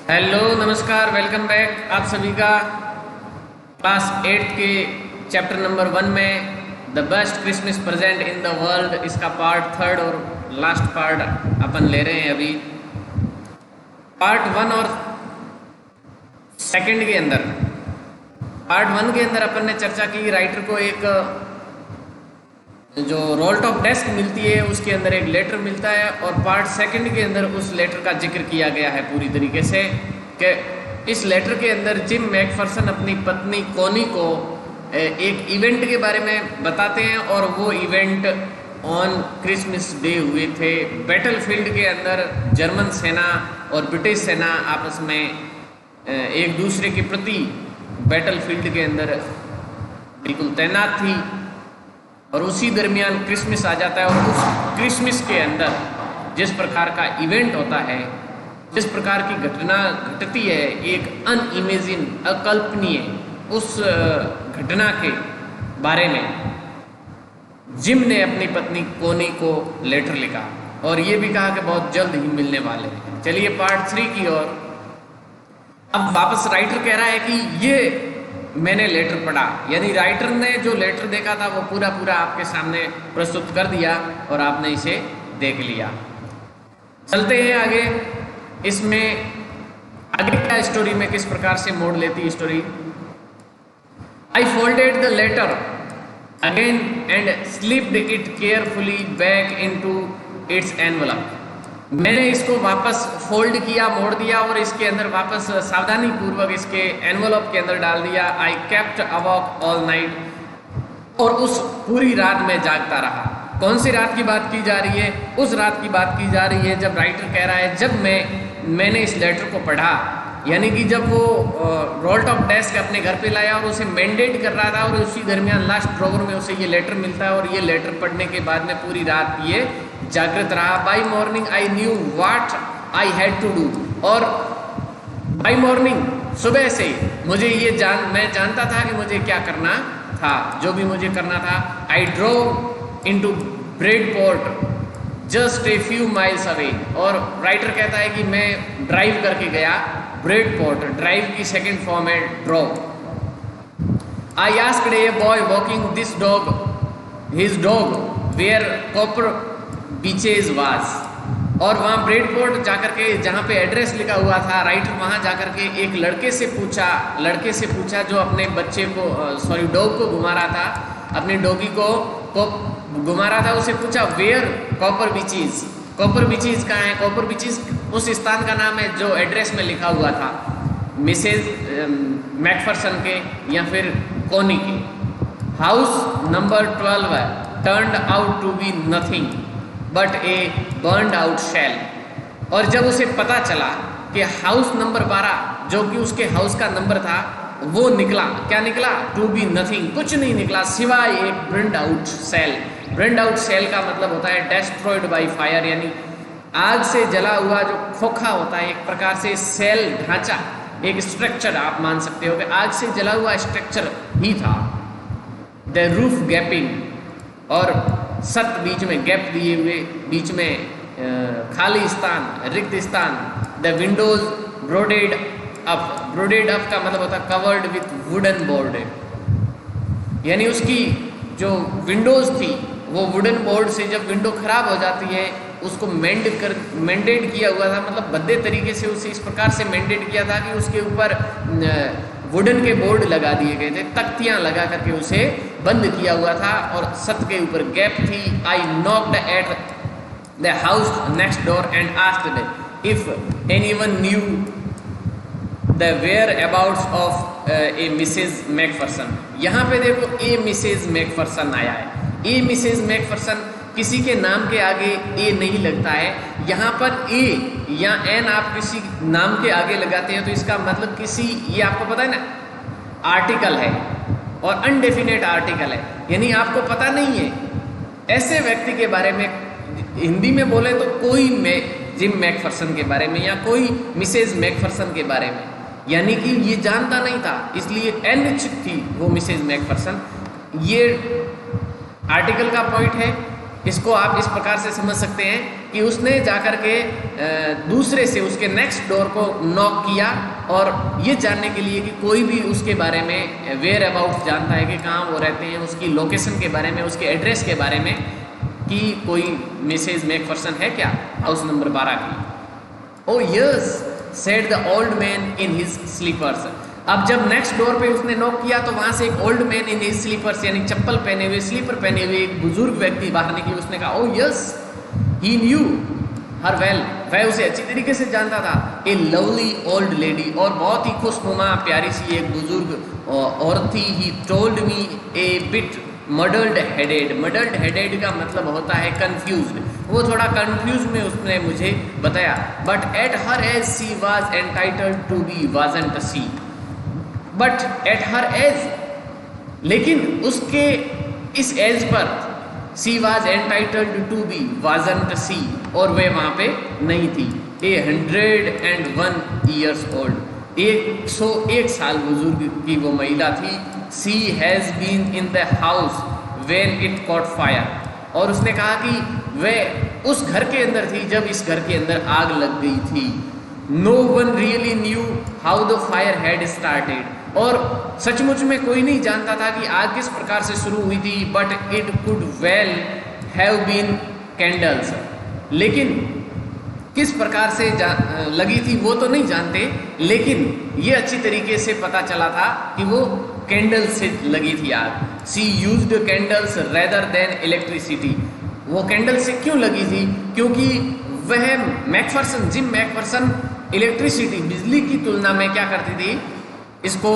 Hello, नमस्कार, welcome back आप सभी का क्लास 8 के चैप्टर नंबर 1 में the best Christmas present in the world, इसका पार्ट 3 और लास्ट पार्ट अपन ले रहे हैं। अभी पार्ट 1 और सेकंड के अंदर, पार्ट 1 के अंदर अपन ने चर्चा की राइटर को एक जो रोल टॉप डेस्क मिलती है उसके अंदर एक लेटर मिलता है, और पार्ट सेकंड के अंदर उस लेटर का जिक्र किया गया है पूरी तरीके से कि इस लेटर के अंदर जिम मैकफरसन अपनी पत्नी कोनी को एक इवेंट के बारे में बताते हैं, और वो इवेंट ऑन क्रिसमस डे हुए थे। बैटलफील्ड के अंदर जर्मन सेना और ब्रिटिश सेना आपस में एक दूसरे के प्रति बैटलफील्ड के अंदर बिल्कुल तैनात थी, और उसी दरमियान क्रिसमस आ जाता है। और उस क्रिसमस के अंदर जिस प्रकार का इवेंट होता है, जिस प्रकार की घटना घटती है, एक अनइमेजिन, अकल्पनीय उस घटना के बारे में जिम ने अपनी पत्नी कोनी को लेटर लिखा, और ये भी कहा कि बहुत जल्द ही मिलने वाले हैं। चलिए पार्ट 3 की ओर। अब वापस राइटर कह रहा है कि ये मैंने लेटर पढ़ा, यानी राइटर ने जो लेटर देखा था वो पूरा आपके सामने प्रस्तुत कर दिया और आपने इसे देख लिया। चलते हैं आगे। इसमें आगे क्या स्टोरी में किस प्रकार से मोड़ लेती story. I folded the letter again and slipped it carefully back into its envelope. मैंने इसको वापस फोल्ड किया, मोड़ दिया, और इसके अंदर वापस सावधानी पूर्वक इसके एनवलप के अंदर डाल दिया। आई केप्ट अवॉक ऑल नाइट, और उस पूरी रात में जागता रहा। कौन सी रात की बात की जा रही है? उस रात की बात की जा रही है जब राइटर कह रहा है जब मैंने इस लेटर को पढ़ा, यानी कि जब वो रोल टॉप डेस्क अपने घर पे लाया और उसे मैंडेट कर रहा था, और उसी दरमियान लास्ट ड्रॉवर में उसे ये लेटर मिलता है, और ये लेटर पढ़ने के बाद में पूरी रात ये जागृत रहा। By morning I knew what I had to do, और बाई मॉर्निंग सुबह से मुझे मैं जानता था कि मुझे क्या करना था, जो भी मुझे करना था। I drove into Bridport just a few miles away, और राइटर कहता है कि मैं ड्राइव करके गया ब्रेडपोर्ट। ड्राइव की सेकंड फॉर्म है drove. I asked a boy walking this dog his dog where Copper Beeches was, और वहाँ ब्रेडपोर्ट जाकर के जहाँ पे एड्रेस लिखा हुआ था, राइटर वहाँ जाकर के एक लड़के से पूछा जो अपने बच्चे को डॉग को घुमा रहा था, अपने डॉगी को घुमा रहा था। उसे पूछा where copper beaches, copper beaches कहाँ है? कॉपर बीचीज उस स्थान का नाम है जो एड्रेस में लिखा हुआ था मिसेज मैकफरसन के या फिर कोनी के। House number 12 turned out to be nothing but a burned out shell, और जब उसे पता चला कि हाउस नंबर 12 जो कि उसके हाउस का नंबर था वो निकला, क्या निकला? टू बी नथिंग, कुछ नहीं निकला सिवाय एक burned out shell. Burned out shell का मतलब होता है डेस्ट्रॉयड बाय फायर, यानी आग से जला हुआ जो खोखा होता है, एक प्रकार से सेल ढांचा, एक स्ट्रक्चर आप मान सकते हो कि आग से जला हुआ स्ट्रक्चर ही था। द रूफ गैपिंग, और सत बीच में गैप दिए हुए, बीच में खाली स्थान, रिक्त स्थान। द विंडोज ब्रोडेड अप, ब्रोडेड अप का मतलब होता है कवर्ड विथ वुडन बोर्ड, यानी उसकी जो विंडोज थी वो वुडन बोर्ड से, जब विंडो खराब हो जाती है उसको मैंडेट किया हुआ था, मतलब भद्दे तरीके से उसे इस प्रकार से मैंडेट किया था कि उसके ऊपर वुडन के बोर्ड लगा दिए गए थे, तख्तियां लगा करके उसे बंद किया हुआ था, और छत के ऊपर गैप थी। I knocked at the house next door and asked if anyone knew the whereabouts of a Mrs McPherson. यहाँ पे देखो ए मिसेज मैकफरसन आया है। ए मिसेज मैकफरसन, किसी के नाम के आगे ए नहीं लगता है। यहाँ पर ए या एन आप किसी नाम के आगे लगाते हैं तो इसका मतलब किसी, ये आपको पता है ना, आर्टिकल है और अनडेफिनेट आर्टिकल है, यानी आपको पता नहीं है ऐसे व्यक्ति के बारे में। हिंदी में बोले तो कोई जिम मैकफरसन के बारे में या कोई मिसेज मैकफरसन के बारे में, यानी कि ये जानता नहीं था, इसलिए एन थी वो मिसेज मैकफरसन। ये आर्टिकल का पॉइंट है, इसको आप इस प्रकार से समझ सकते हैं कि उसने जाकर के दूसरे से उसके नेक्स्ट डोर को नॉक किया और ये जानने के लिए कि कोई भी उसके बारे में वेयर अबाउट जानता है कि कहाँ वो रहते हैं, उसकी लोकेशन के बारे में, उसके एड्रेस के बारे में, कि कोई मिसेज मैकफर्सन है क्या हाउस नंबर 12 की। Oh yes said the old man in his slippers. अब जब नेक्स्ट डोर पे उसने नॉक किया तो वहां से एक old man in his slippers यानी चप्पल पहने हुए, स्लीपर पहने हुए एक बुजुर्ग व्यक्ति बाहर निकले। उसने कहा ओ yes he new her well, वह उसे अच्छी तरीके से जानता था। ए लवली ओल्ड लेडी, और बहुत ही खुशनुमा प्यारी सी एक बुजुर्ग औरत थी। He told me A bit muddled headed. Muddled headed का मतलब होता है कंफ्यूज्ड, वो थोड़ा कंफ्यूज में उसने मुझे बताया। But at her age she was entitled to be vacant she. But at her age, लेकिन उसके इस एज पर she was entitled to be vacant she, और वह वहाँ पे नहीं थी। 101 ईयर्स ओल्ड, 101 साल बुजुर्ग की वो महिला थी। She has been in the house when it caught fire, और उसने कहा कि वह उस घर के अंदर थी जब इस घर के अंदर आग लग गई थी। No one really knew how the fire had started, और सचमुच में कोई नहीं जानता था कि आग किस प्रकार से शुरू हुई थी। But it could well have been candles, लेकिन किस प्रकार से लगी थी वो तो नहीं जानते, लेकिन ये अच्छी तरीके से पता चला था कि वो कैंडल से लगी थी आग। She used candles rather than electricity. वो कैंडल से क्यों लगी थी? क्योंकि वह मैकफर्सन, जिम मैकफर्सन इलेक्ट्रिसिटी, बिजली की तुलना में क्या करती थी, इसको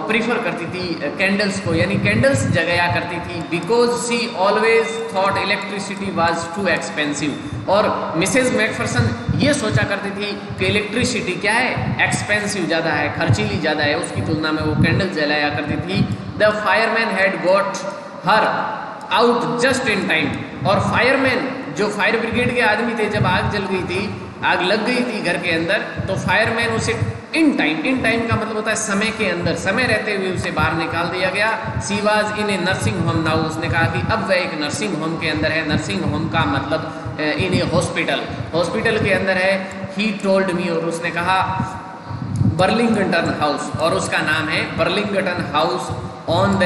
प्रीफर करती थी कैंडल्स को, यानी कैंडल्स जगाया करती थी। Because she always thought electricity was too expensive, और मिसेज मैकफर्सन ये सोचा करती थी कि इलेक्ट्रिसिटी क्या है, एक्सपेंसिव ज़्यादा है, खर्चीली ज़्यादा है, उसकी तुलना में वो कैंडल जलाया करती थी। The fireman had got her out just in time, और फायरमैन जो फायर ब्रिगेड के आदमी थे, जब आग जल गई थी, आग लग गई थी घर के अंदर, तो फायरमैन उसे इन टाइम का मतलब होता है समय के अंदर, समय रहते हुए उसे बाहर निकाल दिया गया। She was in A nursing home now, उसने कहा कि अब वह एक नर्सिंग होम के अंदर है। नर्सिंग होम का मतलब इन ए हॉस्पिटल के अंदर है। ही टोल्ड मी, और उसने कहा बर्लिंगटन हाउस, और उसका नाम है Burlington house on the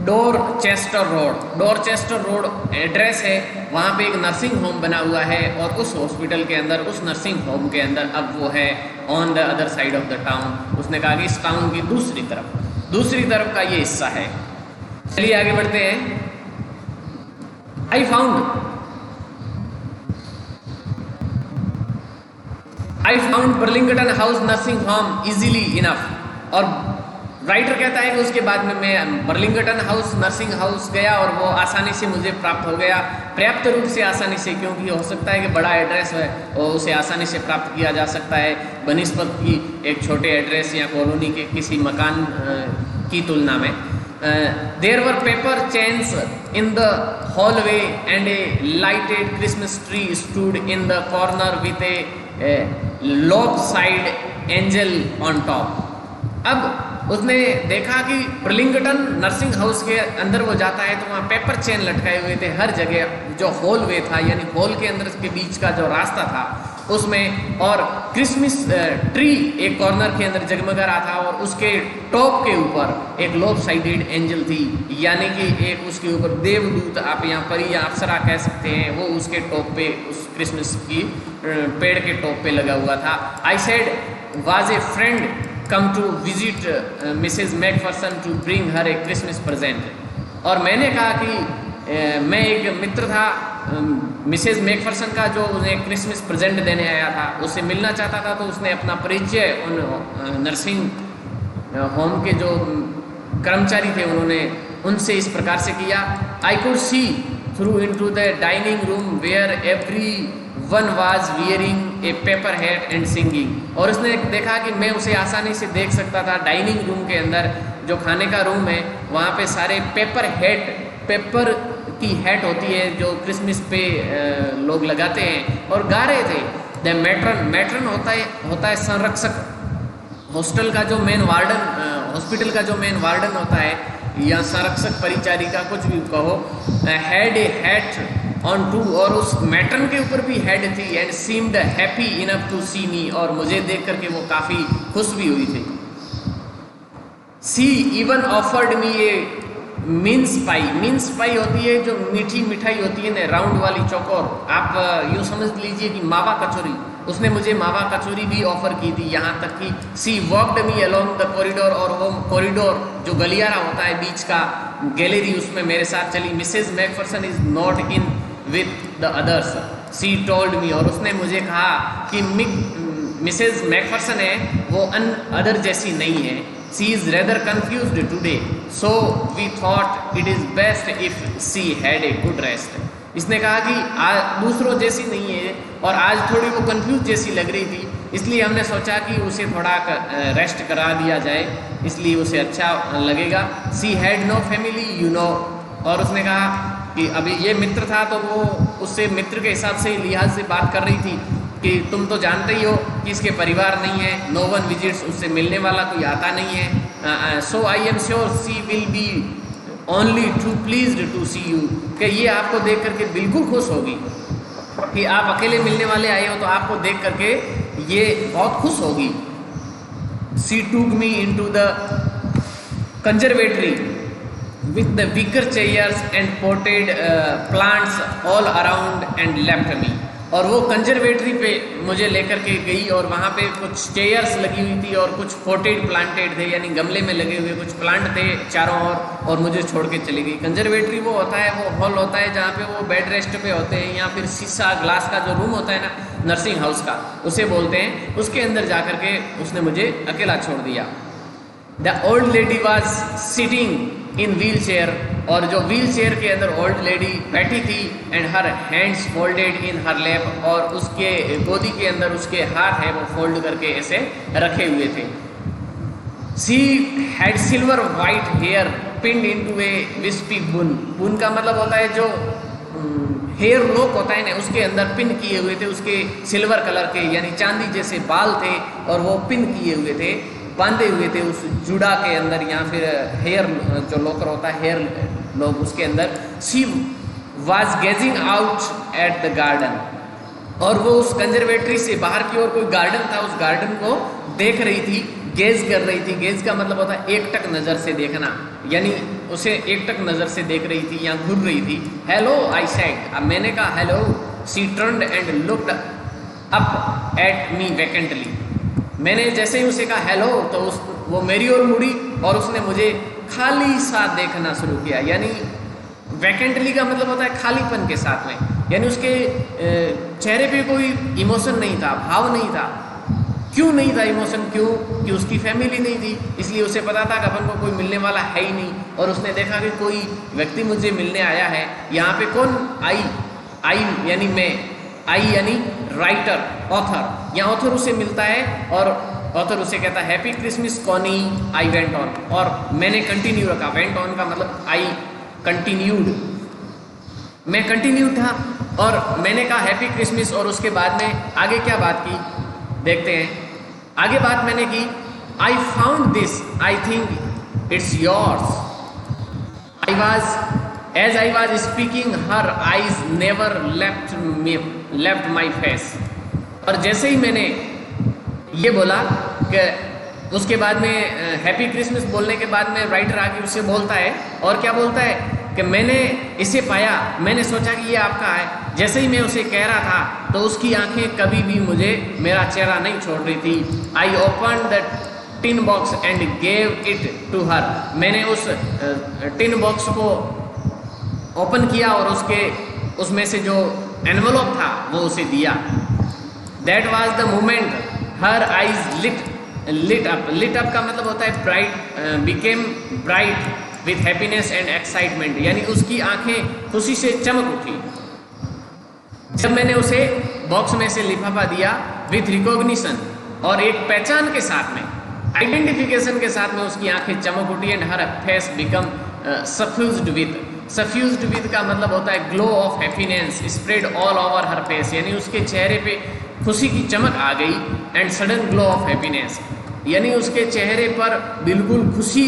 Dorchester road address है, वहाँ पे एक नर्सिंग होम बना हुआ है, और उस हॉस्पिटल के अंदर, उस नर्सिंग होम के अंदर अब वो है on the other side of the town. उसने कहा कि इस टाउन की दूसरी तरफ का ये हिस्सा है। चलिए आगे बढ़ते हैं। I found Burlington house nursing home easily enough, और राइटर कहता है कि उसके बाद में मैं बर्लिंगटन हाउस नर्सिंग हाउस गया और वो आसानी से मुझे प्राप्त हो गया, पर्याप्त रूप से आसानी से, क्योंकि हो सकता है कि बड़ा एड्रेस है और उसे आसानी से प्राप्त किया जा सकता है बनिस्बत की एक छोटे एड्रेस या कॉलोनी के किसी मकान की तुलना में। There were paper chains in the hallway and a lighted Christmas tree stood in the corner with a lopsided angel on top. अब उसने देखा कि बर्लिंगटन नर्सिंग हाउस के अंदर वो जाता है तो वहाँ पेपर चेन लटकाए हुए थे हर जगह, जो हॉलवे था यानी हॉल के अंदर के बीच का जो रास्ता था उसमें, और क्रिसमस ट्री एक कॉर्नर के अंदर जगमगा रहा था, और उसके टॉप के ऊपर एक लॉब साइडेड एंजल थी, यानी कि एक उसके ऊपर देवदूत, आप यहाँ परी या अप्सरा कह सकते हैं, वो उसके टॉप पे, उस क्रिसमस की पेड़ के टॉप पे लगा हुआ था। I said was a friend come to visit Mrs. Macpherson to bring her a Christmas present, और मैंने कहा कि मैं एक मित्र था मिसेज मैकफर्सन का जो उन्हें क्रिसमस प्रेजेंट देने आया था, उससे मिलना चाहता था, तो उसने अपना परिचय उन नर्सिंग होम के जो कर्मचारी थे उन्होंने उनसे इस प्रकार से किया। I could see through into the dining room where everyone was wearing a paper hat and singing, और उसने देखा कि मैं उसे आसानी से देख सकता था डाइनिंग रूम के अंदर, जो खाने का रूम है, वहाँ पे सारे पेपर की हैट होती है जो क्रिसमस पे लोग लगाते हैं, और गा रहे थे। द मैट्रन होता है संरक्षक, हॉस्पिटल का जो मेन वार्डन होता है, या संरक्षक परिचारिका कुछ भी कहो, had a hat on too, और उस मैट्रन के ऊपर भी हेड थी, and seemed happy enough to see me, और मुझे देख करके वो काफ़ी खुश भी हुई थी। सी इवन ऑफर्ड मी ए मिन्स पाई। मिन्स पाई होती है जो मीठी मिठाई होती है ना, राउंड वाली चौकोर, आप यूँ समझ लीजिए कि मावा कचौरी, उसने मुझे मावा कचौरी भी ऑफर की थी। यहाँ तक कि she walked me along the corridor, और वो कॉरिडोर जो गलियारा होता है बीच का, गैलरी, उसमें मेरे साथ चली। Mrs McPherson is not in with the others, she told me, और उसने मुझे कहा कि मिसेज मैकफरसन है वो अदर जैसी नहीं है, she is rather confused today, so we thought it is best if she had a good rest. इसने कहा कि आज दूसरों जैसी नहीं है और आज थोड़ी वो कंफ्यूज जैसी लग रही थी, इसलिए हमने सोचा कि उसे थोड़ा रेस्ट करा दिया जाए, इसलिए उसे अच्छा लगेगा। She had no family you know, और उसने कहा कि अभी ये मित्र था तो वो उससे मित्र के हिसाब से लिहाज से बात कर रही थी कि तुम तो जानते ही हो कि इसके परिवार नहीं है, नो वन विजिट्स, उससे मिलने वाला कोई आता नहीं है। So I am sure she will be only too pleased to see you, कि ये आपको देख करके बिल्कुल खुश होगी कि आप अकेले मिलने वाले आए हो, तो आपको देख करके ये बहुत खुश होगी। She took me into the conservatory with the wicker chairs and potted plants all around and left me, और वो कंजर्वेटरी पे मुझे लेकर के गई और वहाँ पे कुछ चेयर्स लगी हुई थी और कुछ पोटेड प्लांटेड थे, यानी गमले में लगे हुए कुछ प्लांट थे चारों ओर, और मुझे छोड़ के चली गई। कंजर्वेटरी वो होता है, वो हॉल होता है जहाँ पे वो बेड रेस्ट पे होते हैं, या फिर शीशा ग्लास का जो रूम होता है ना नर्सिंग हाउस का, उसे बोलते हैं। उसके अंदर जा कर के उसने मुझे अकेला छोड़ दिया। The old lady was sitting in wheel chair, और जो व्हील चेयर के अंदर ओल्ड लेडी बैठी थी, and her hands folded in her lap, और उसके गोदी के अंदर उसके हाथ है वो फोल्ड करके ऐसे रखे हुए थे। She had silver white hair pinned into a wispy bun. Bun का मतलब होता है जो हेयर लॉक होता है ना, उसके अंदर पिन किए हुए थे, उसके सिल्वर कलर के यानी चांदी जैसे बाल थे, और वो पिन किए हुए थे, बांधे हुए थे उस जुड़ा के अंदर, या फिर हेयर जो लॉकर होता है हेयर लॉक, उसके अंदर। She was gazing out at the garden, और वो उस कंजर्वेटरी से बाहर की ओर कोई गार्डन था, उस गार्डन को देख रही थी, गेज कर रही थी। गेज का मतलब होता है एकटक नज़र से देखना, यानी उसे एकटक नज़र से देख रही थी या घूर रही थी। हेलो आई सेड, अब मैंने कहा hello. She turned and looked up at me vacantly, मैंने जैसे ही उसे कहा हेलो तो वो मेरी ओर मुड़ी और उसने मुझे खाली सा देखना शुरू किया, यानी वैकेंटली का मतलब होता है खालीपन के साथ में, यानी उसके चेहरे पे कोई इमोशन नहीं था, भाव नहीं था। क्यों नहीं था इमोशन? क्यों कि उसकी फैमिली नहीं थी, इसलिए उसे पता था कि अपन को कोई मिलने वाला है ही नहीं, और उसने देखा कि कोई व्यक्ति मुझे मिलने आया है। यहाँ पे कौन? आई यानी मैं, आई यानी राइटर, ऑथर। यहाँ ऑथर उसे मिलता है और ऑथर उसे कहता है happy Christmas Connie, I went on, और मैंने कंटिन्यू रखा। वेंट ऑन का मतलब आई कंटिन्यूड, मैं कंटिन्यू था, और मैंने कहा हैप्पी क्रिसमस, और उसके बाद में आगे क्या बात की देखते हैं। आगे बात मैंने की, I found this, I think it's yours. As I was speaking, her eyes never left my face. और जैसे ही मैंने ये बोला कि उसके बाद में हैप्पी क्रिसमस बोलने के बाद में राइटर आगे उससे बोलता है, और क्या बोलता है कि मैंने इसे पाया, मैंने सोचा कि ये आपका है। जैसे ही मैं उसे कह रहा था तो उसकी आंखें कभी भी मुझे मेरा चेहरा नहीं छोड़ रही थी। I open the tin box and gave it to her, मैंने उस टिन बॉक्स को ओपन किया और उसमें से जो एनवलप था वो उसे दिया। That was the moment her eyes lit up का मतलब होता है bright, became bright with happiness and excitement, यानी उसकी आंखें खुशी से चमक उठी जब मैंने उसे बॉक्स में से लिफाफा दिया। विथ रिकॉग्निशन, और एक पहचान के साथ में, आइडेंटिफिकेशन के साथ में उसकी आंखें चमक उठी। And her face become suffused with का मतलब होता है glow of happiness spread all over her face, यानी उसके चेहरे पे खुशी की चमक आ गई। And sudden glow of happiness, यानी उसके चेहरे पर बिल्कुल खुशी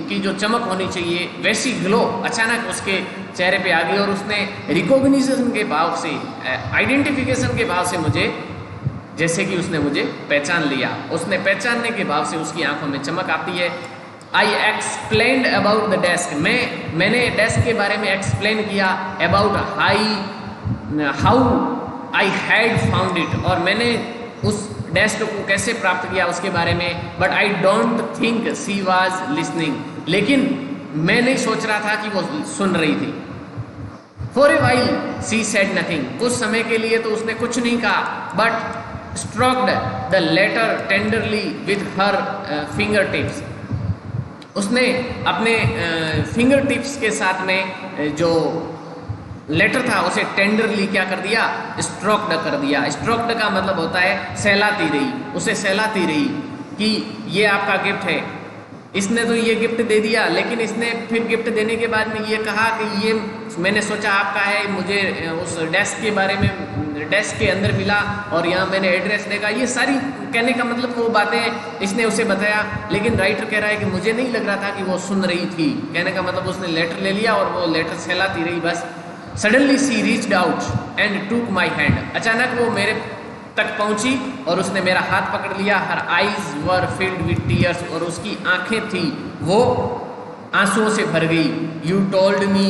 की जो चमक होनी चाहिए वैसी ग्लो अचानक उसके चेहरे पे आ गई, और उसने रिकॉग्निशन के भाव से, आइडेंटिफिकेशन के भाव से मुझे, जैसे कि उसने मुझे पहचान लिया, उसने पहचानने के भाव से उसकी आंखों में चमक आती है। आई एक्सप्लेन्ड अबाउट द डेस्क, मैंने डेस्क के बारे में एक्सप्लेन किया, about how I had found it, और मैंने उस डेस्क को कैसे प्राप्त किया उसके बारे में। But I don't think she was listening, लेकिन मैं नहीं सोच रहा था कि वो सुन रही थी। For a while she said nothing, कुछ समय के लिए तो उसने कुछ नहीं कहा, but stroked the letter tenderly with her finger tips, उसने अपने फिंगर टिप्स के साथ में जो लेटर था उसे टेंडरली क्या कर दिया, स्ट्रोक्ड कर दिया। स्ट्रोक्ड का मतलब होता है सहलाती रही, उसे सहलाती रही कि ये आपका गिफ्ट है। इसने तो ये गिफ्ट दे दिया, लेकिन इसने फिर गिफ्ट देने के बाद में ये कहा कि ये मैंने सोचा आपका है, मुझे उस डेस्क के बारे में, डेस्क के अंदर मिला और यहाँ मैंने एड्रेस देखा। ये सारी कहने का मतलब वो बातें इसने उसे बताया, लेकिन राइटर कह रहा है कि मुझे नहीं लग रहा था कि वो सुन रही थी। कहने का मतलब उसने लेटर ले लिया और वो लेटर सहलाती रही बस। Suddenly she reached out and took my hand, अचानक वो मेरे तक पहुंची और उसने मेरा हाथ पकड़ लिया। Her eyes were filled with tears, और उसकी आंखें थी वो आंसुओं से भर गई। You told me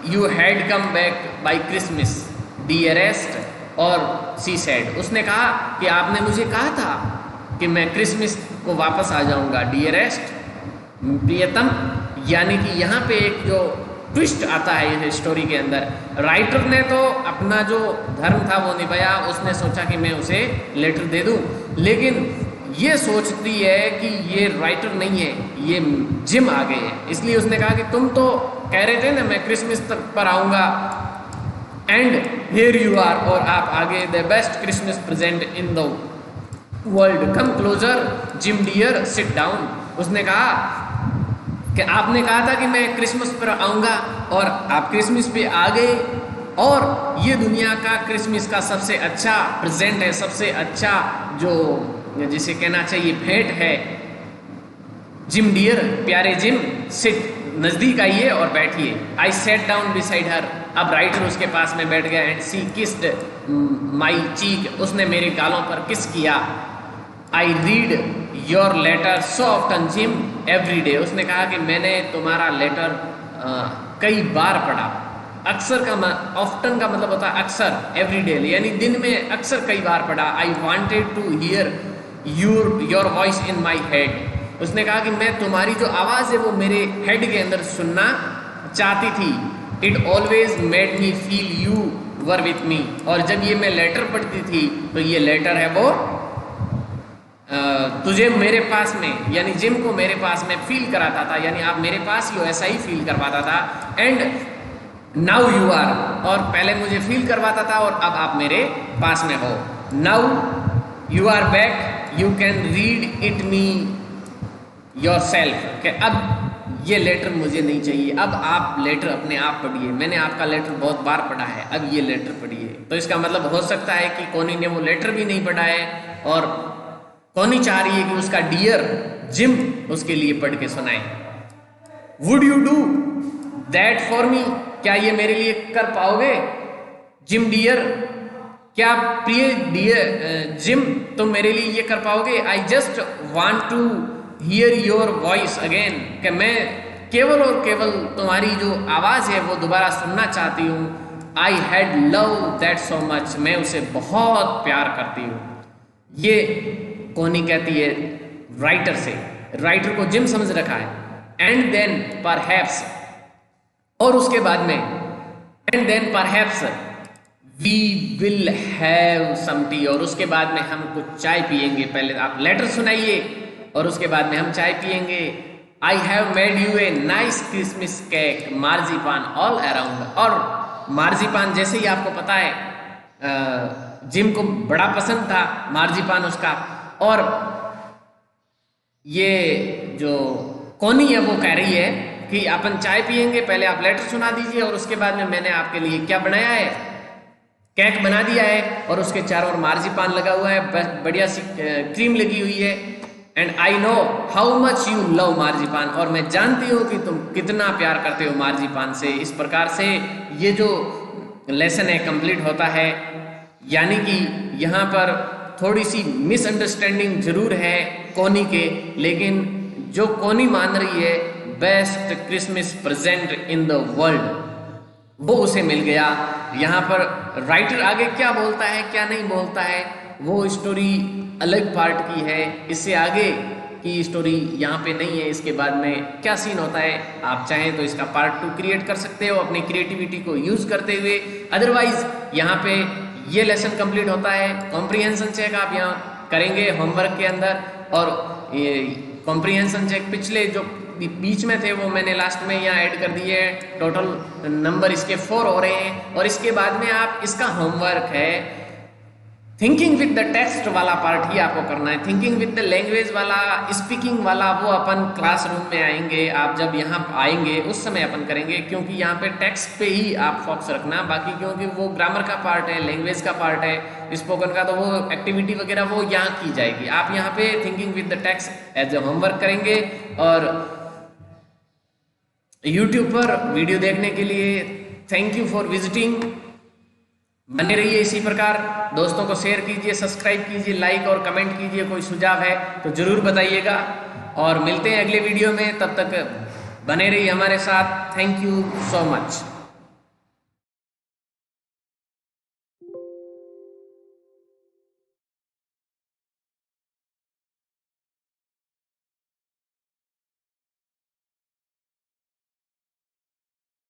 you had come back by Christmas dearest, और सी सेड, उसने कहा कि आपने मुझे कहा था कि मैं क्रिसमस को वापस आ जाऊंगा। डियरेस्ट प्रियतम, यानी कि यहाँ पे एक जो ट्विस्ट आता है इस स्टोरी के अंदर, राइटर ने तो अपना जो धर्म था वो निभाया, उसने सोचा कि मैं उसे लेटर दे दूं, लेकिन ये सोचती है कि ये राइटर नहीं है, ये जिम आ गए हैं। इसलिए उसने कहा कि तुम तो कह रहे थे ना मैं क्रिसमस तक पर आऊँगा, एंड हियर यू आर, और आप आगे, the best Christmas present in the world, come closer Jim dear, sit down. उसने कहा कि आपने कहा था कि मैं क्रिसमस पर आऊँगा और आप क्रिसमस पे आ गए, और ये दुनिया का क्रिसमस का सबसे अच्छा प्रेजेंट है, सबसे अच्छा जो जिसे कहना चाहिए भेंट है। जिम डियर, प्यारे जिम, सिट, नज़दीक आइए और बैठिए। आई सेट डाउन बिसाइड हर, अब राइटर उसके पास में बैठ गया। एंड सी किस्ड माई चीक, उसने मेरे गालों पर किस किया। I read your letter so often Jim every day, उसने कहा कि मैंने तुम्हारा लेटर कई बार पढ़ा। अक्सर का ऑफ्टन का मतलब होता है अक्सर, एवरी डे यानी दिन में अक्सर कई बार पढ़ा। I wanted to hear your voice in my head, उसने कहा कि मैं तुम्हारी जो आवाज़ है वो मेरे हेड के अंदर सुनना चाहती थी। It always made me feel you were with me, और जब ये मैं लेटर पढ़ती थी तो ये लेटर है वो तुझे मेरे पास में, यानी जिम को मेरे पास में फील कराता था, यानी आप मेरे पास ही हो ऐसा ही फील करवाता था। एंड नाउ यू आर, और पहले मुझे फील करवाता था और अब आप मेरे पास में हो। Now you are back, you can read it me yourself, कि अब ये लेटर मुझे नहीं चाहिए, अब आप लेटर अपने आप पढ़िए, मैंने आपका लेटर बहुत बार पढ़ा है, अब ये लेटर पढ़िए। तो इसका मतलब हो सकता है कि कोनी ने वो लेटर भी नहीं पढ़ा है, और कोनी चाह रही है कि उसका डियर जिम उसके लिए पढ़ के सुनाए। Would you do that for me, क्या ये मेरे लिए कर पाओगे जिम डियर, क्या प्रिय डियर जिम तुम मेरे लिए ये कर पाओगे। I just want to hear your voice again, कि मैं केवल और केवल तुम्हारी जो आवाज़ है वो दोबारा सुनना चाहती हूँ। I had love that so much, मैं उसे बहुत प्यार करती हूँ। ये कोनी कहती है राइटर से, राइटर को जिम समझ रखा है। एंड देन परहैप्स, और उसके बाद में and then perhaps we will have some tea, और उसके बाद में हम कुछ चाय पियेंगे। पहले आप लेटर सुनाइए और उसके बाद में हम चाय पियेंगे। I have made you a nice Christmas cake, marzipan all around, और मार्जिपान जैसे ही आपको पता है जिम को बड़ा पसंद था मार्जिपान उसका। और ये जो कोनी है वो कह रही है कि अपन चाय पियेंगे, पहले आप लेटर सुना दीजिए और उसके बाद में मैंने आपके लिए क्या बनाया है, केक बना दिया है और उसके चारों ओर मार्जिपान लगा हुआ है, बढ़िया सी क्रीम लगी हुई है। And I know how much you love marzipan, और मैं जानती हूँ कि तुम कितना प्यार करते हो मार्जिपान से। इस प्रकार से ये जो लेसन है कंप्लीट होता है। यानी कि यहाँ पर थोड़ी सी मिसअंडरस्टैंडिंग जरूर है कोनी के, लेकिन जो कोनी मान रही है best Christmas present in the world, वो उसे मिल गया। यहाँ पर राइटर आगे क्या बोलता है क्या नहीं बोलता है वो स्टोरी अलग पार्ट की है, इससे आगे की स्टोरी यहाँ पे नहीं है। इसके बाद में क्या सीन होता है, आप चाहें तो इसका पार्ट 2 क्रिएट कर सकते हो अपनी क्रिएटिविटी को यूज करते हुए। अदरवाइज यहाँ पे ये लेसन कंप्लीट होता है। कॉम्प्रिहेंशन चेक आप यहाँ करेंगे होमवर्क के अंदर, और ये कॉम्प्रिहेंशन चेक पिछले जो बीच में थे वो मैंने लास्ट में यहाँ ऐड कर दिए। टोटल नंबर इसके 4 हो रहे हैं। और इसके बाद में आप इसका होमवर्क है थिंकिंग विद द टेक्स्ट वाला पार्ट ही आपको करना है। थिंकिंग विद द लैंग्वेज वाला, स्पीकिंग वाला, वो अपन क्लासरूम में आएंगे, आप जब यहाँ आएंगे उस समय अपन करेंगे, क्योंकि यहाँ पे टेक्स्ट पे ही आप फोकस रखना। बाकी क्योंकि वो ग्रामर का पार्ट है, लैंग्वेज का पार्ट है, स्पोकन का, तो वो एक्टिविटी वगैरह वो यहाँ की जाएगी। आप यहाँ पे thinking with the text as a homework करेंगे। और YouTube पर वीडियो देखने के लिए थैंक यू फॉर विजिटिंग। बने रहिए इसी प्रकार, दोस्तों को शेयर कीजिए, सब्सक्राइब कीजिए, लाइक और कमेंट कीजिए। कोई सुझाव है तो जरूर बताइएगा, और मिलते हैं अगले वीडियो में। तब तक बने रहिए हमारे साथ। Thank you so much.